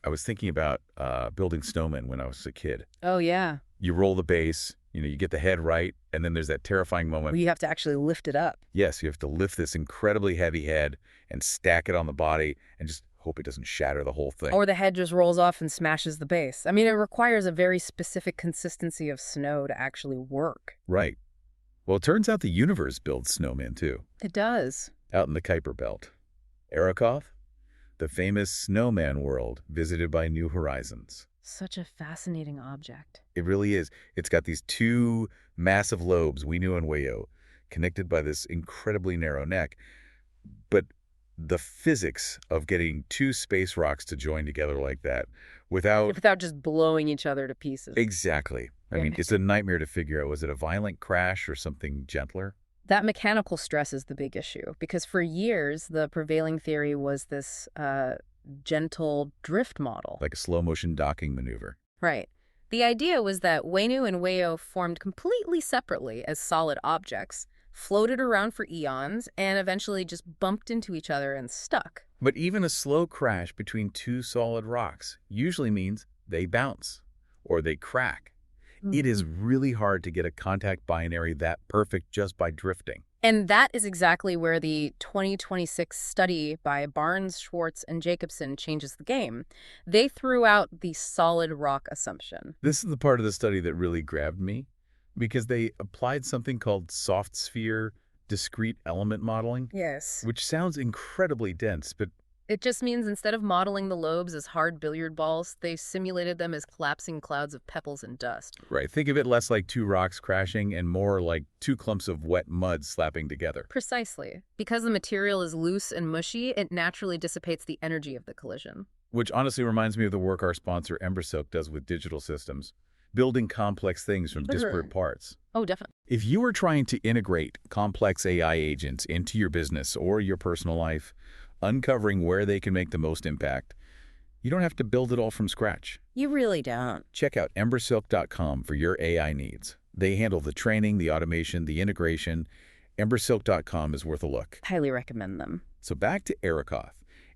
I was thinking about building snowmen when I was a kid. Oh, yeah. You roll the base, you get the head right, and then there's that terrifying Well, moment. you have to actually lift it up. Yes, you have to lift this incredibly heavy head and stack it on the body and just hope it doesn't shatter the whole thing. Or the head just rolls off and smashes the base. I mean, it requires a very specific consistency of snow to actually work. Right. Well, it turns out the universe builds snowmen, too, It does. out in the Kuiper Belt. Arrokoth, the famous snowman world visited by New Horizons. Such a fascinating object. It really is. It's got these two massive lobes, Winu and Wayo, connected by this incredibly narrow neck. But the physics of getting two space rocks to join together like that without... Without just blowing each other to pieces. Exactly. I mean, it's a nightmare to figure out. Was it a violent crash or something gentler? That mechanical stress is the big issue, because for years, the prevailing theory was this gentle drift model. Like a slow-motion docking maneuver. Right. The idea was that Wenu and Wayo formed completely separately as solid objects, floated around for eons, and eventually just bumped into each other and stuck. But even a slow crash between two solid rocks usually means they bounce or they crack. It is really hard to get a contact binary that perfect just by drifting. And that is exactly where the 2026 study by Barnes, Schwartz, and Jacobson changes the game. They threw out the solid rock assumption. This is the part of the study that really grabbed me because they applied something called soft sphere discrete element modeling, Yes. which sounds incredibly dense, but It just means instead of modeling the lobes as hard billiard balls, they simulated them as collapsing clouds of pebbles and dust. right, think of it less like two rocks crashing and more like two clumps of wet mud slapping together. Precisely. Because the material is loose and mushy, it naturally dissipates the energy of the collision. Which honestly reminds me of the work our sponsor Embersilk does with digital systems, building complex things from disparate parts. Oh, definitely. If you are trying to integrate complex AI agents into your business or your personal life, uncovering where they can make the most impact, you don't have to build it all from scratch. You really don't. Check out embersilk.com for your AI needs. They handle the training, the automation, the integration. Embersilk.com is worth a look. Highly recommend them. So back to Arrokoth.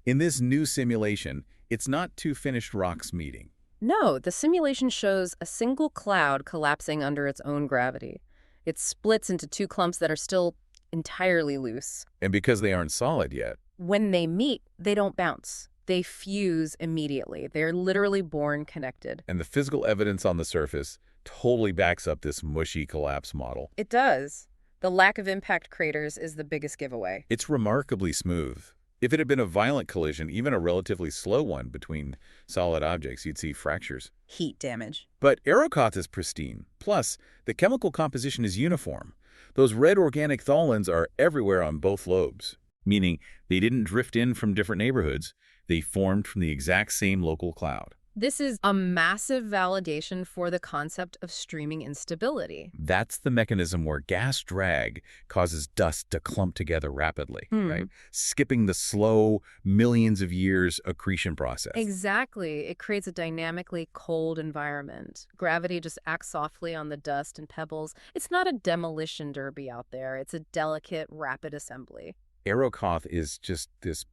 In this new simulation, it's not two finished rocks meeting. No, the simulation shows a single cloud collapsing under its own gravity. It splits into two clumps that are still entirely loose. And because they aren't solid yet, When they meet, they don't bounce. They fuse immediately. They're literally born connected. and the physical evidence on the surface totally backs up this mushy collapse model. It does. The lack of impact craters is the biggest giveaway. It's remarkably smooth. If it had been a violent collision, even a relatively slow one between solid objects, you'd see fractures. Heat damage. But Arrokoth is pristine. Plus, the chemical composition is uniform. Those red organic tholins are everywhere on both lobes, meaning they didn't drift in from different neighborhoods. They formed from the exact same local cloud. This is a massive validation for the concept of streaming instability. That's the mechanism where gas drag causes dust to clump together rapidly, right? Skipping the slow, millions of years accretion process. Exactly. It creates a dynamically cold environment. Gravity just acts softly on the dust and pebbles. It's not a demolition derby out there. It's a delicate, rapid assembly. Arrokoth is just this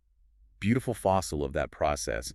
beautiful fossil of that process,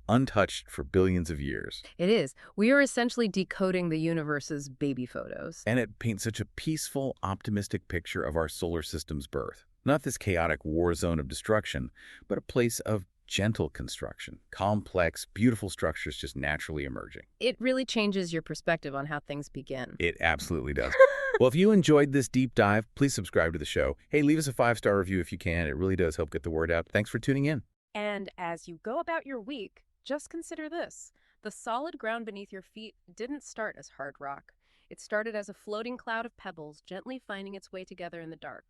untouched for billions of years. It is. We are essentially decoding the universe's baby photos. And it paints such a peaceful, optimistic picture of our solar system's birth. Not this chaotic war zone of destruction, but a place of gentle construction. Complex, beautiful structures just naturally emerging. It really changes your perspective on how things begin. It absolutely does. Well, if you enjoyed this deep dive, please subscribe to the show. Hey, leave us a 5-star review if you can. It really does help get the word out. Thanks for tuning in. And as you go about your week, just consider this. The solid ground beneath your feet didn't start as hard rock. It started as a floating cloud of pebbles gently finding its way together in the dark.